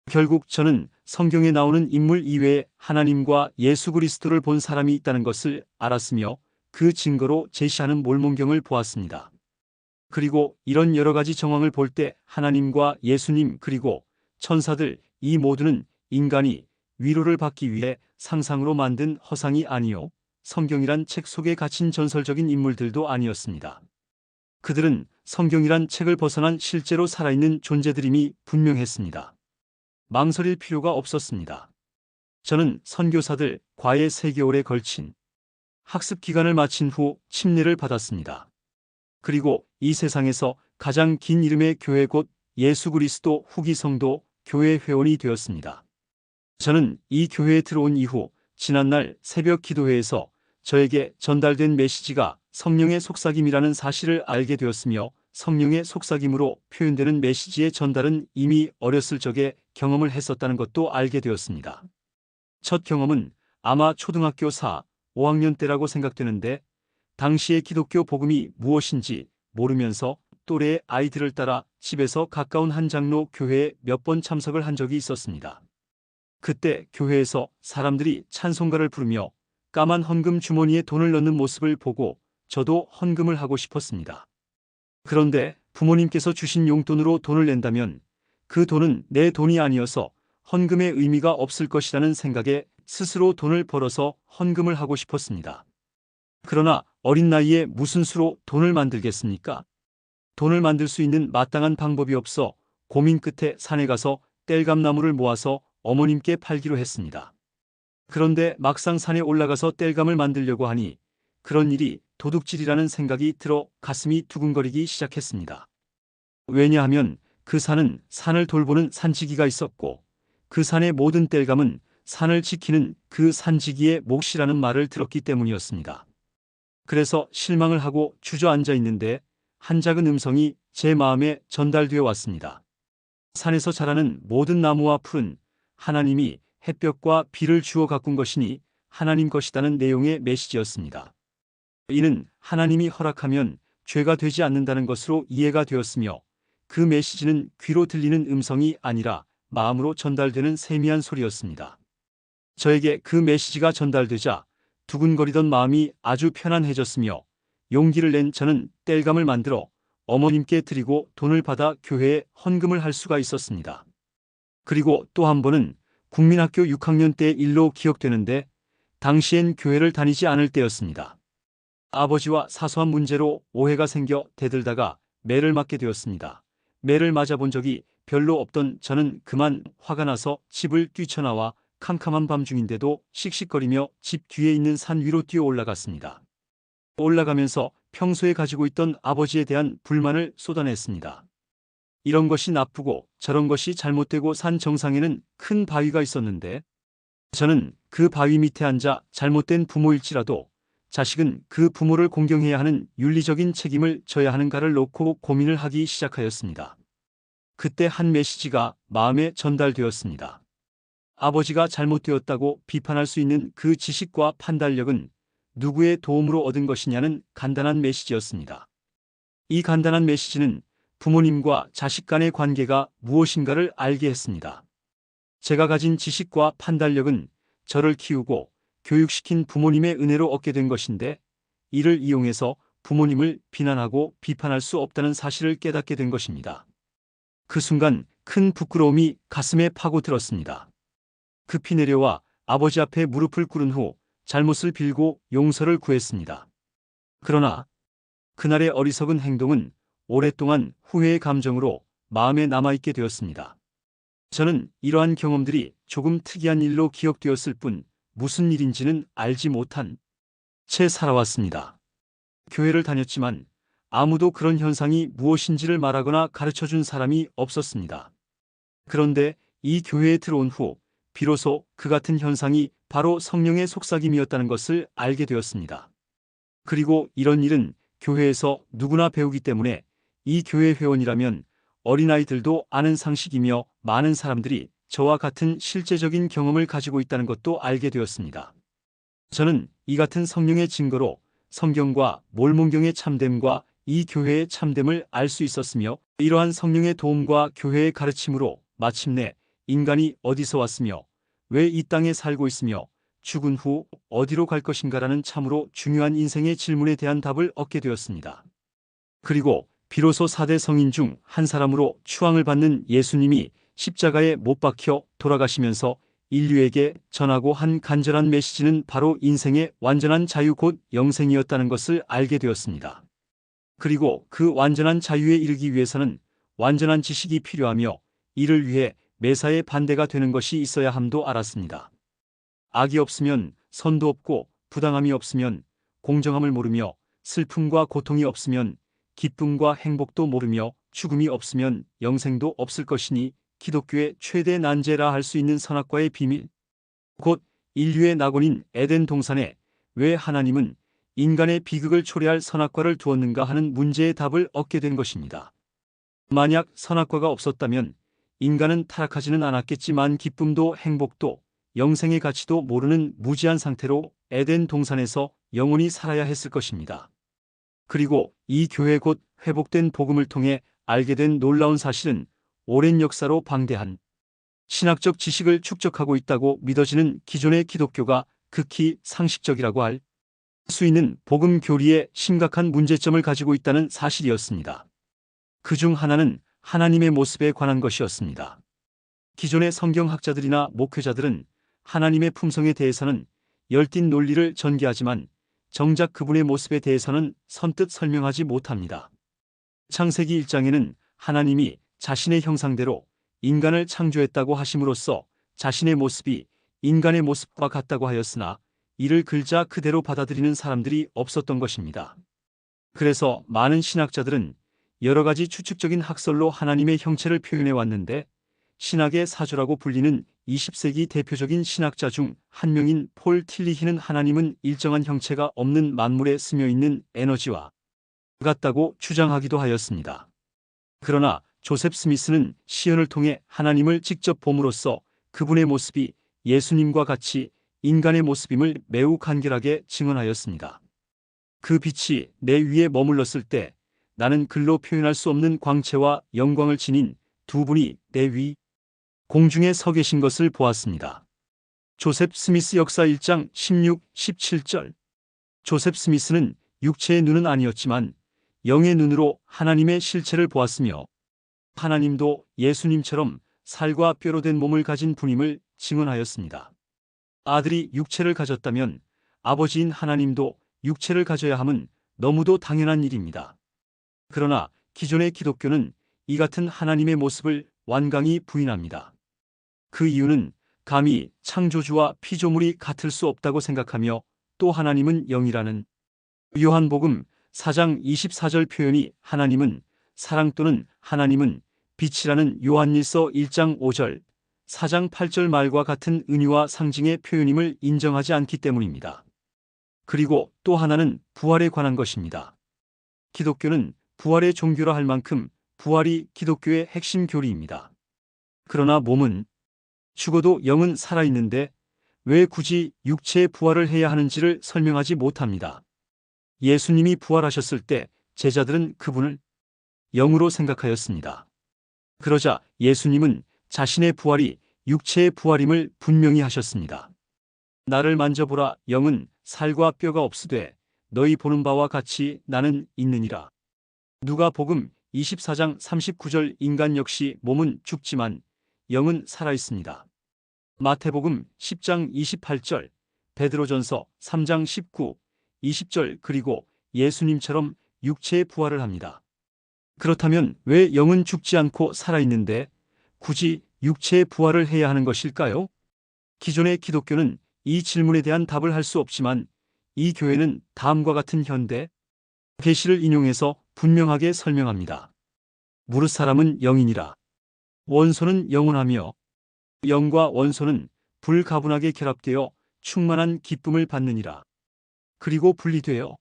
결국 저는 성경에 나오는 인물 이외에 하나님과 예수 그리스도를 본 사람이 있다는 것을 알았으며 그 증거로 제시하는 몰몬경을 보았습니다. 그리고 이런 여러 가지 정황을 볼 때 하나님과 예수님 그리고 천사들 이 모두는 인간이 위로를 받기 위해 상상으로 만든 허상이 아니요 성경이란 책 속에 갇힌 전설적인 인물들도 아니었습니다. 그들은 성경이란 책을 벗어난 실제로 살아있는 존재들임이 분명했습니다. 망설일 필요가 없었습니다. 저는 선교사들 과외 3개월에 걸친 학습 기간을 마친 후 침례를 받았습니다. 그리고 이 세상에서 가장 긴 이름의 교회 곧 예수 그리스도 후기 성도 교회 회원이 되었습니다. 저는 이 교회에 들어온 이후 지난날 새벽 기도회에서 저에게 전달된 메시지가 성령의 속삭임이라는 사실을 알게 되었으며 성령의 속삭임으로 표현되는 메시지의 전달은 이미 어렸을 적에 경험을 했었다는 것도 알게 되었습니다. 첫 경험은 아마 초등학교 4, 5학년 때라고 생각되는데 당시의 기독교 복음이 무엇인지 모르면서 또래의 아이들을 따라 집에서 가까운 한 장로 교회에 몇 번 참석을 한 적이 있었습니다. 그때 교회에서 사람들이 찬송가를 부르며 까만 헌금 주머니에 돈을 넣는 모습을 보고 저도 헌금을 하고 싶었습니다. 그런데 부모님께서 주신 용돈으로 돈을 낸다면 그 돈은 내 돈이 아니어서 헌금의 의미가 없을 것이라는 생각에 스스로 돈을 벌어서 헌금을 하고 싶었습니다. 그러나 어린 나이에 무슨 수로 돈을 만들겠습니까? 돈을 만들 수 있는 마땅한 방법이 없어 고민 끝에 산에 가서 땔감나무를 모아서 어머님께 팔기로 했습니다. 그런데 막상 산에 올라가서 땔감을 만들려고 하니 그런 일이 도둑질이라는 생각이 들어 가슴이 두근거리기 시작했습니다. 왜냐하면 그 산은 산을 돌보는 산지기가 있었고 그 산의 모든 땔감은 산을 지키는 그 산지기의 몫이라는 말을 들었기 때문이었습니다. 그래서 실망을 하고 주저앉아 있는데 한 작은 음성이 제 마음에 전달되어 왔습니다. 산에서 자라는 모든 나무와 풀은 하나님이 햇볕과 비를 주어 가꾼 것이니 하나님 것이다는 내용의 메시지였습니다. 이는 하나님이 허락하면 죄가 되지 않는다는 것으로 이해가 되었으며 그 메시지는 귀로 들리는 음성이 아니라 마음으로 전달되는 세미한 소리였습니다. 저에게 그 메시지가 전달되자 두근거리던 마음이 아주 편안해졌으며 용기를 낸 저는 땔감을 만들어 어머님께 드리고 돈을 받아 교회에 헌금을 할 수가 있었습니다. 그리고 또 한 번은 국민학교 6학년 때 일로 기억되는데 당시엔 교회를 다니지 않을 때였습니다. 아버지와 사소한 문제로 오해가 생겨 대들다가 매를 맞게 되었습니다. 매를 맞아본 적이 별로 없던 저는 그만 화가 나서 집을 뛰쳐나와 캄캄한 밤중인데도 씩씩거리며 집 뒤에 있는 산 위로 뛰어 올라갔습니다. 올라가면서 평소에 가지고 있던 아버지에 대한 불만을 쏟아냈습니다. 이런 것이 나쁘고 저런 것이 잘못되고 산 정상에는 큰 바위가 있었는데 저는 그 바위 밑에 앉아 잘못된 부모일지라도 자식은 그 부모를 공경해야 하는 윤리적인 책임을 져야 하는가를 놓고 고민을 하기 시작하였습니다. 그때 한 메시지가 마음에 전달되었습니다. 아버지가 잘못되었다고 비판할 수 있는 그 지식과 판단력은 누구의 도움으로 얻은 것이냐는 간단한 메시지였습니다. 이 간단한 메시지는 부모님과 자식 간의 관계가 무엇인가를 알게 했습니다. 제가 가진 지식과 판단력은 저를 키우고 교육시킨 부모님의 은혜로 얻게 된 것인데 이를 이용해서 부모님을 비난하고 비판할 수 없다는 사실을 깨닫게 된 것입니다. 그 순간 큰 부끄러움이 가슴에 파고들었습니다. 급히 내려와 아버지 앞에 무릎을 꿇은 후 잘못을 빌고 용서를 구했습니다. 그러나 그날의 어리석은 행동은 오랫동안 후회의 감정으로 마음에 남아있게 되었습니다. 저는 이러한 경험들이 조금 특이한 일로 기억되었을 뿐 무슨 일인지는 알지 못한 채 살아왔습니다. 교회를 다녔지만 아무도 그런 현상이 무엇인지를 말하거나 가르쳐준 사람이 없었습니다. 그런데 이 교회에 들어온 후 비로소 그 같은 현상이 바로 성령의 속삭임이었다는 것을 알게 되었습니다. 그리고 이런 일은 교회에서 누구나 배우기 때문에 이 교회 회원이라면 어린아이들도 아는 상식이며 많은 사람들이 저와 같은 실제적인 경험을 가지고 있다는 것도 알게 되었습니다. 저는 이 같은 성령의 증거로 성경과 몰몬경의 참됨과 이 교회의 참됨을 알 수 있었으며 이러한 성령의 도움과 교회의 가르침으로 마침내 인간이 어디서 왔으며 왜 이 땅에 살고 있으며 죽은 후 어디로 갈 것인가라는 참으로 중요한 인생의 질문에 대한 답을 얻게 되었습니다. 그리고 비로소 4대 성인 중 한 사람으로 추앙을 받는 예수님이 십자가에 못 박혀 돌아가시면서 인류에게 전하고 한 간절한 메시지는 바로 인생의 완전한 자유 곧 영생이었다는 것을 알게 되었습니다. 그리고 그 완전한 자유에 이르기 위해서는 완전한 지식이 필요하며 이를 위해 매사에 반대가 되는 것이 있어야 함도 알았습니다. 악이 없으면 선도 없고 부당함이 없으면 공정함을 모르며 슬픔과 고통이 없으면 기쁨과 행복도 모르며 죽음이 없으면 영생도 없을 것이니 기독교의 최대 난제라 할 수 있는 선악과의 비밀, 곧 인류의 낙원인 에덴 동산에 왜 하나님은 인간의 비극을 초래할 선악과를 두었는가 하는 문제의 답을 얻게 된 것입니다. 만약 선악과가 없었다면 인간은 타락하지는 않았겠지만 기쁨도 행복도 영생의 가치도 모르는 무지한 상태로 에덴 동산에서 영원히 살아야 했을 것입니다. 그리고 이 교회 곧 회복된 복음을 통해 알게 된 놀라운 사실은 오랜 역사로 방대한 신학적 지식을 축적하고 있다고 믿어지는 기존의 기독교가 극히 상식적이라고 할 수 있는 복음 교리에 심각한 문제점을 가지고 있다는 사실이었습니다. 그중 하나는 하나님의 모습에 관한 것이었습니다. 기존의 성경학자들이나 목회자들은 하나님의 품성에 대해서는 열띤 논리를 전개하지만 정작 그분의 모습에 대해서는 선뜻 설명하지 못합니다. 창세기 1장에는 하나님이 자신의 형상대로 인간을 창조했다고 하심으로써 자신의 모습이 인간의 모습과 같다고 하였으나 이를 글자 그대로 받아들이는 사람들이 없었던 것입니다. 그래서 많은 신학자들은 여러 가지 추측적인 학설로 하나님의 형체를 표현해 왔는데 신학의 사조라고 불리는 20세기 대표적인 신학자 중 한 명인 폴 틸리히는 하나님은 일정한 형체가 없는 만물에 스며 있는 에너지와 같다고 주장하기도 하였습니다. 그러나 조셉 스미스는 시연을 통해 하나님을 직접 봄으로써 그분의 모습이 예수님과 같이 인간의 모습임을 매우 간결하게 증언하였습니다. 그 빛이 내 위에 머물렀을 때 나는 글로 표현할 수 없는 광채와 영광을 지닌 두 분이 내 위 공중에 서 계신 것을 보았습니다. 조셉 스미스 역사 1장 16, 17절. 조셉 스미스는 육체의 눈은 아니었지만 영의 눈으로 하나님의 실체를 보았으며 하나님도 예수님처럼 살과 뼈로 된 몸을 가진 분임을 증언하였습니다. 아들이 육체를 가졌다면 아버지인 하나님도 육체를 가져야 함은 너무도 당연한 일입니다. 그러나 기존의 기독교는 이 같은 하나님의 모습을 완강히 부인합니다. 그 이유는 감히 창조주와 피조물이 같을 수 없다고 생각하며 또 하나님은 영이라는 요한복음 4장 24절 표현이 하나님은 사랑 또는 하나님은 빛이라는 요한일서 1장 5절, 4장 8절 말과 같은 은유와 상징의 표현임을 인정하지 않기 때문입니다. 그리고 또 하나는 부활에 관한 것입니다. 기독교는 부활의 종교라 할 만큼 부활이 기독교의 핵심 교리입니다. 그러나 몸은 죽어도 영은 살아있는데 왜 굳이 육체의 부활을 해야 하는지를 설명하지 못합니다. 예수님이 부활하셨을 때 제자들은 그분을 영으로 생각하였습니다. 그러자 예수님은 자신의 부활이 육체의 부활임을 분명히 하셨습니다. 나를 만져보라. 영은 살과 뼈가 없으되 너희 보는 바와 같이 나는 있느니라. 누가복음 24장 39절. 인간 역시 몸은 죽지만 영은 살아있습니다. 마태복음 10장 28절, 베드로전서 3장 19, 20절. 그리고 예수님처럼 육체의 부활을 합니다. 그렇다면 왜 영은 죽지 않고 살아있는데 굳이 육체의 부활을 해야 하는 것일까요? 기존의 기독교는 이 질문에 대한 답을 할 수 없지만 이 교회는 다음과 같은 현대 계시를 인용해서 분명하게 설명합니다. 무릇 사람은 영이니라. 원소는 영원하며 영과 원소는 불가분하게 결합되어 충만한 기쁨을 받느니라. 그리고 분리되어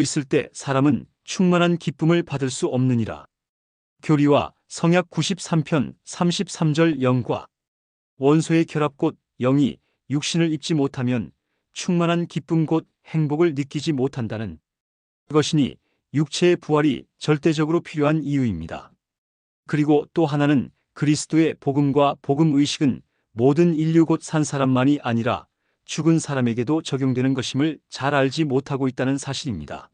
있을 때 사람은 충만한 기쁨을 받을 수 없느니라. 교리와 성약 93편 33절. 영과 원소의 결합 곧 영이 육신을 입지 못하면 충만한 기쁨 곧 행복을 느끼지 못한다는 것이니 육체의 부활이 절대적으로 필요한 이유입니다. 그리고 또 하나는 그리스도의 복음과 복음의식은 모든 인류 곧 산 사람만이 아니라 죽은 사람에게도 적용되는 것임을 잘 알지 못하고 있다는 사실입니다.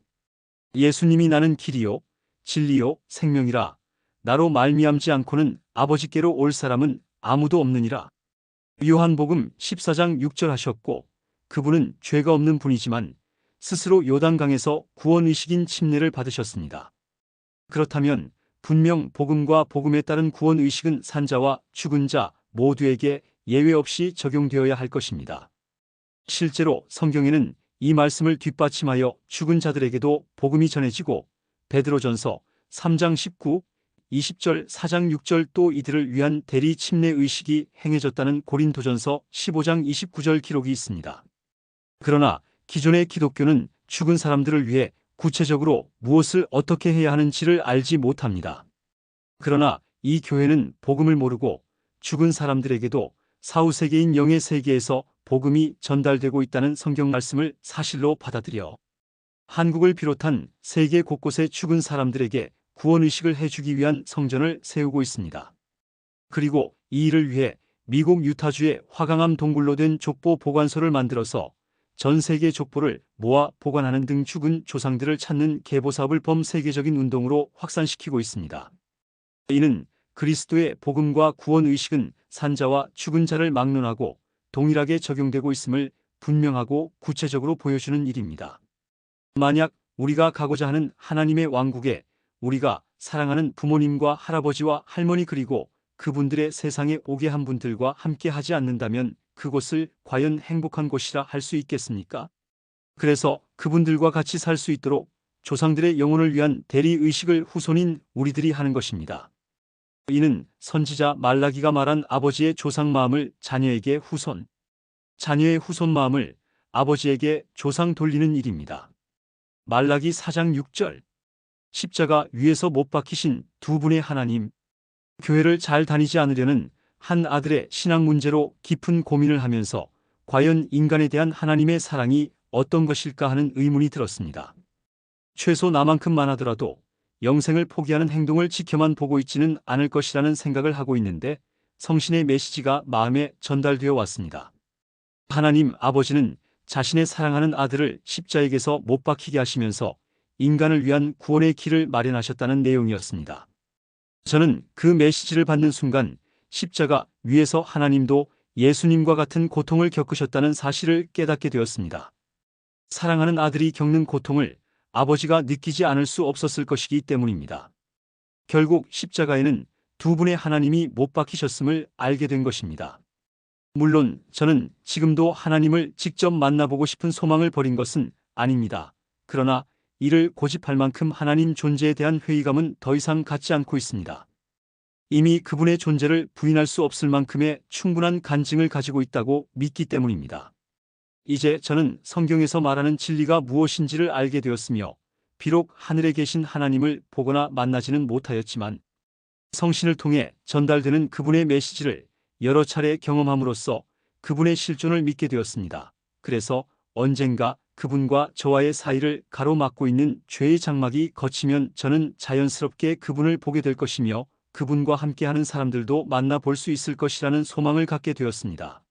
예수님이 나는 길이요 진리요 생명이라. 나로 말미암지 않고는 아버지께로 올 사람은 아무도 없느니라. 요한복음 14장 6절 하셨고 그분은 죄가 없는 분이지만 스스로 요단강에서 구원의식인 침례를 받으셨습니다. 그렇다면 분명 복음과 복음에 따른 구원의식은 산자와 죽은 자 모두에게 예외 없이 적용되어야 할 것입니다. 실제로 성경에는 이 말씀을 뒷받침하여 죽은 자들에게도 복음이 전해지고 베드로전서 3장 19, 20절, 4장 6절 또 이들을 위한 대리 침례 의식이 행해졌다는 고린도전서 15장 29절 기록이 있습니다. 그러나 기존의 기독교는 죽은 사람들을 위해 구체적으로 무엇을 어떻게 해야 하는지를 알지 못합니다. 그러나 이 교회는 복음을 모르고 죽은 사람들에게도 사후세계인 영의 세계에서 복음이 전달되고 있다는 성경 말씀을 사실로 받아들여 한국을 비롯한 세계 곳곳의 죽은 사람들에게 구원의식을 해주기 위한 성전을 세우고 있습니다. 그리고 이 일을 위해 미국 유타주의 화강암 동굴로 된 족보 보관소를 만들어서 전 세계 족보를 모아 보관하는 등 죽은 조상들을 찾는 계보사업을 범세계적인 운동으로 확산시키고 있습니다. 이는 그리스도의 복음과 구원의식은 산자와 죽은 자를 막론하고 동일하게 적용되고 있음을 분명하고 구체적으로 보여주는 일입니다. 만약 우리가 가고자 하는 하나님의 왕국에 우리가 사랑하는 부모님과 할아버지와 할머니 그리고 그분들의 세상에 오게 한 분들과 함께 하지 않는다면 그곳을 과연 행복한 곳이라 할 수 있겠습니까? 그래서 그분들과 같이 살 수 있도록 조상들의 영혼을 위한 대리의식을 후손인 우리들이 하는 것입니다. 이는 선지자 말라기가 말한 아버지의 조상 마음을 자녀에게 후손, 자녀의 후손 마음을 아버지에게 조상 돌리는 일입니다. 말라기 4장 6절. 십자가 위에서 못 박히신 두 분의 하나님. 교회를 잘 다니지 않으려는 한 아들의 신앙 문제로 깊은 고민을 하면서 과연 인간에 대한 하나님의 사랑이 어떤 것일까 하는 의문이 들었습니다. 최소 나만큼만 하더라도 영생을 포기하는 행동을 지켜만 보고 있지는 않을 것이라는 생각을 하고 있는데 성신의 메시지가 마음에 전달되어 왔습니다. 하나님 아버지는 자신의 사랑하는 아들을 십자에게서 못 박히게 하시면서 인간을 위한 구원의 길을 마련하셨다는 내용이었습니다. 저는 그 메시지를 받는 순간 십자가 위에서 하나님도 예수님과 같은 고통을 겪으셨다는 사실을 깨닫게 되었습니다. 사랑하는 아들이 겪는 고통을 아버지가 느끼지 않을 수 없었을 것이기 때문입니다. 결국 십자가에는 두 분의 하나님이 못 박히셨음을 알게 된 것입니다. 물론 저는 지금도 하나님을 직접 만나보고 싶은 소망을 버린 것은 아닙니다. 그러나 이를 고집할 만큼 하나님 존재에 대한 회의감은 더 이상 갖지 않고 있습니다. 이미 그분의 존재를 부인할 수 없을 만큼의 충분한 간증을 가지고 있다고 믿기 때문입니다. 이제 저는 성경에서 말하는 진리가 무엇인지를 알게 되었으며 비록 하늘에 계신 하나님을 보거나 만나지는 못하였지만 성신을 통해 전달되는 그분의 메시지를 여러 차례 경험함으로써 그분의 실존을 믿게 되었습니다. 그래서 언젠가 그분과 저와의 사이를 가로막고 있는 죄의 장막이 걷히면 저는 자연스럽게 그분을 보게 될 것이며 그분과 함께하는 사람들도 만나볼 수 있을 것이라는 소망을 갖게 되었습니다.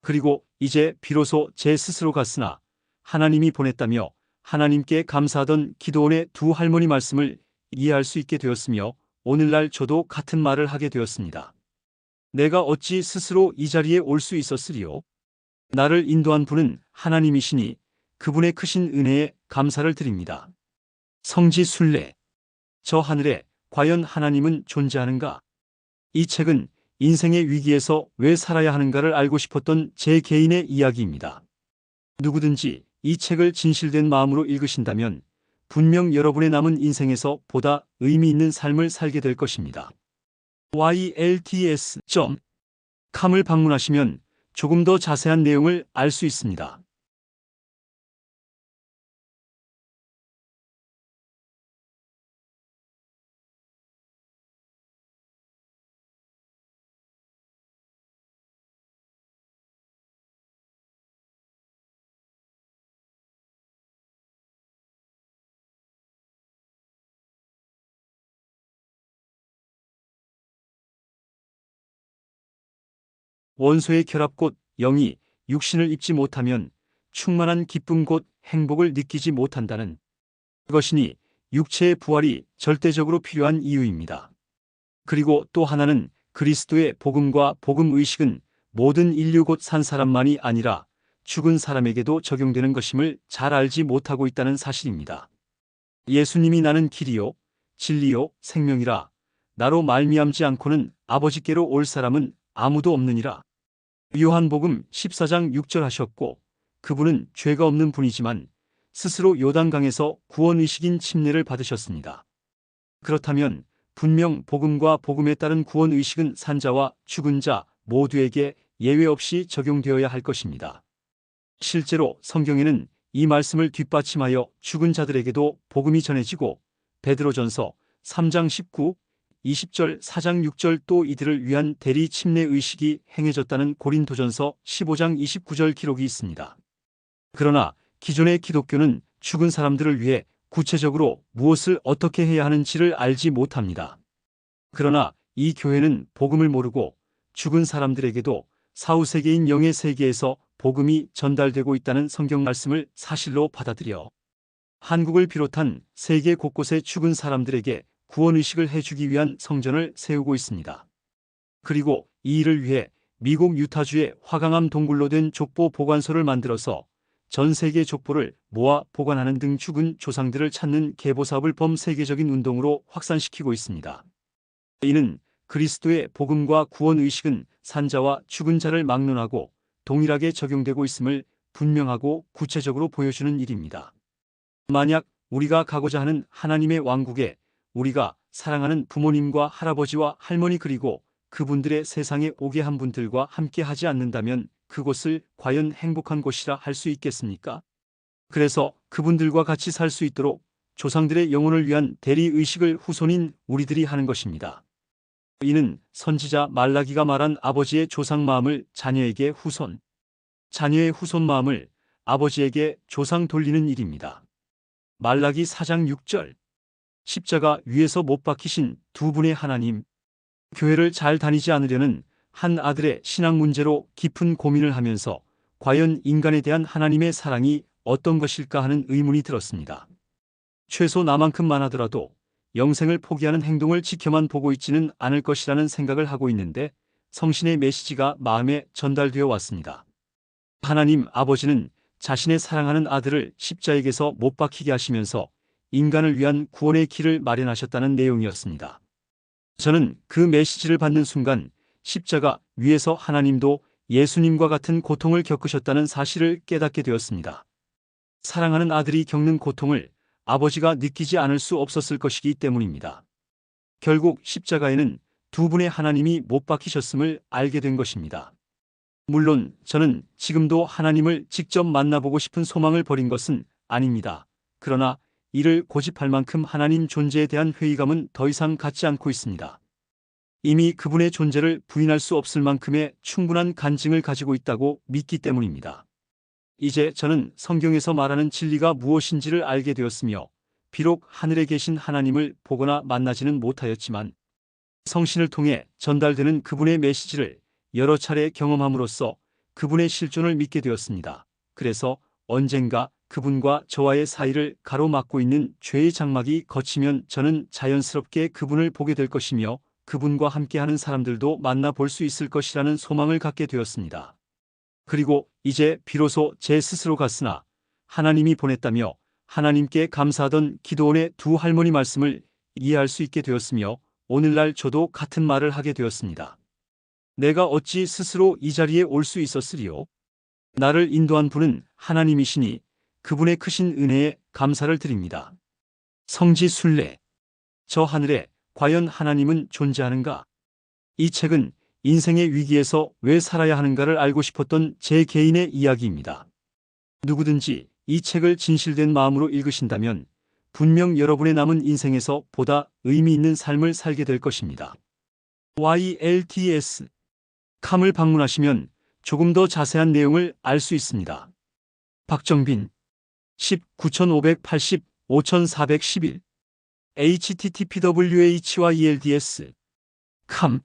그리고 이제 비로소 제 스스로 갔으나 하나님이 보냈다며 하나님께 감사하던 기도원의 두 할머니 말씀을 이해할 수 있게 되었으며 오늘날 저도 같은 말을 하게 되었습니다. 내가 어찌 스스로 이 자리에 올 수 있었으리요? 나를 인도한 분은 하나님이시니 그분의 크신 은혜에 감사를 드립니다. 성지 순례. 저 하늘에 과연 하나님은 존재하는가? 이 책은 인생의 위기에서 왜 살아야 하는가를 알고 싶었던 제 개인의 이야기입니다. 누구든지 이 책을 진실된 마음으로 읽으신다면 분명 여러분의 남은 인생에서 보다 의미 있는 삶을 살게 될 것입니다. ylts.com을 방문하시면 조금 더 자세한 내용을 알 수 있습니다. 원소의 결합 곧 영이 육신을 입지 못하면 충만한 기쁨 곧 행복을 느끼지 못한다는 것이니 육체의 부활이 절대적으로 필요한 이유입니다. 그리고 또 하나는 그리스도의 복음과 복음의식은 모든 인류 곧 산 사람만이 아니라 죽은 사람에게도 적용되는 것임을 잘 알지 못하고 있다는 사실입니다. 예수님이 나는 길이요 진리요 생명이라 나로 말미암지 않고는 아버지께로 올 사람은 아무도 없느니라. 요한복음 14장 6절 하셨고 그분은 죄가 없는 분이지만 스스로 요단강에서 구원의식인 침례를 받으셨습니다. 그렇다면 분명 복음과 복음에 따른 구원의식은 산자와 죽은 자 모두에게 예외 없이 적용되어야 할 것입니다. 실제로 성경에는 이 말씀을 뒷받침하여 죽은 자들에게도 복음이 전해지고 베드로전서 3장 19, 20절 4장 6절 또 이들을 위한 대리 침례 의식이 행해졌다는 고린도전서 15장 29절 기록이 있습니다. 그러나 기존의 기독교는 죽은 사람들을 위해 구체적으로 무엇을 어떻게 해야 하는지를 알지 못합니다. 그러나 이 교회는 복음을 모르고 죽은 사람들에게도 사후세계인 영의 세계에서 복음이 전달되고 있다는 성경 말씀을 사실로 받아들여 한국을 비롯한 세계 곳곳의 죽은 사람들에게 구원의식을 해주기 위한 성전을 세우고 있습니다. 그리고 이 일을 위해 미국 유타주의 화강암 동굴로 된 족보 보관소를 만들어서 전 세계 족보를 모아 보관하는 등 죽은 조상들을 찾는 계보 사업을 범세계적인 운동으로 확산시키고 있습니다. 이는 그리스도의 복음과 구원의식은 산자와 죽은 자를 막론하고 동일하게 적용되고 있음을 분명하고 구체적으로 보여주는 일입니다. 만약 우리가 가고자 하는 하나님의 왕국에 우리가 사랑하는 부모님과 할아버지와 할머니 그리고 그분들의 세상에 오게 한 분들과 함께 하지 않는다면 그곳을 과연 행복한 곳이라 할 수 있겠습니까? 그래서 그분들과 같이 살 수 있도록 조상들의 영혼을 위한 대리의식을 후손인 우리들이 하는 것입니다. 이는 선지자 말라기가 말한 아버지의 조상 마음을 자녀에게 후손, 자녀의 후손 마음을 아버지에게 조상 돌리는 일입니다. 말라기 4장 6절. 십자가 위에서 못 박히신 두 분의 하나님, 교회를 잘 다니지 않으려는 한 아들의 신앙 문제로 깊은 고민을 하면서 과연 인간에 대한 하나님의 사랑이 어떤 것일까 하는 의문이 들었습니다. 최소 나만큼만 하더라도 영생을 포기하는 행동을 지켜만 보고 있지는 않을 것이라는 생각을 하고 있는데 성신의 메시지가 마음에 전달되어 왔습니다. 하나님 아버지는 자신의 사랑하는 아들을 십자에게서 못 박히게 하시면서 인간을 위한 구원의 길을 마련하셨다는 내용이었습니다. 저는 그 메시지를 받는 순간 십자가 위에서 하나님도 예수님과 같은 고통을 겪으셨다는 사실을 깨닫게 되었습니다. 사랑하는 아들이 겪는 고통을 아버지가 느끼지 않을 수 없었을 것이기 때문입니다. 결국 십자가에는 두 분의 하나님이 못 박히셨음을 알게 된 것입니다. 물론 저는 지금도 하나님을 직접 만나보고 싶은 소망을 버린 것은 아닙니다. 그러나 이를 고집할 만큼 하나님 존재에 대한 회의감은 더 이상 갖지 않고 있습니다. 이미 그분의 존재를 부인할 수 없을 만큼의 충분한 간증을 가지고 있다고 믿기 때문입니다. 이제 저는 성경에서 말하는 진리가 무엇인지를 알게 되었으며 비록 하늘에 계신 하나님을 보거나 만나지는 못하였지만 성신을 통해 전달되는 그분의 메시지를 여러 차례 경험함으로써 그분의 실존을 믿게 되었습니다. 그래서 언젠가 그분과 저와의 사이를 가로막고 있는 죄의 장막이 걷히면 저는 자연스럽게 그분을 보게 될 것이며 그분과 함께하는 사람들도 만나볼 수 있을 것이라는 소망을 갖게 되었습니다. 그리고 이제 비로소 제 스스로 갔으나 하나님이 보냈다며 하나님께 감사하던 기도원의 두 할머니 말씀을 이해할 수 있게 되었으며 오늘날 저도 같은 말을 하게 되었습니다. 내가 어찌 스스로 이 자리에 올 수 있었으리요? 나를 인도한 분은 하나님이시니 그분의 크신 은혜에 감사를 드립니다. 성지 순례. 저 하늘에 과연 하나님은 존재하는가? 이 책은 인생의 위기에서 왜 살아야 하는가를 알고 싶었던 제 개인의 이야기입니다. 누구든지 이 책을 진실된 마음으로 읽으신다면 분명 여러분의 남은 인생에서 보다 의미 있는 삶을 살게 될 것입니다. ylts.com을 방문하시면 조금 더 자세한 내용을 알 수 있습니다. 박정빈 19,580, 5,411 http://whyelds.com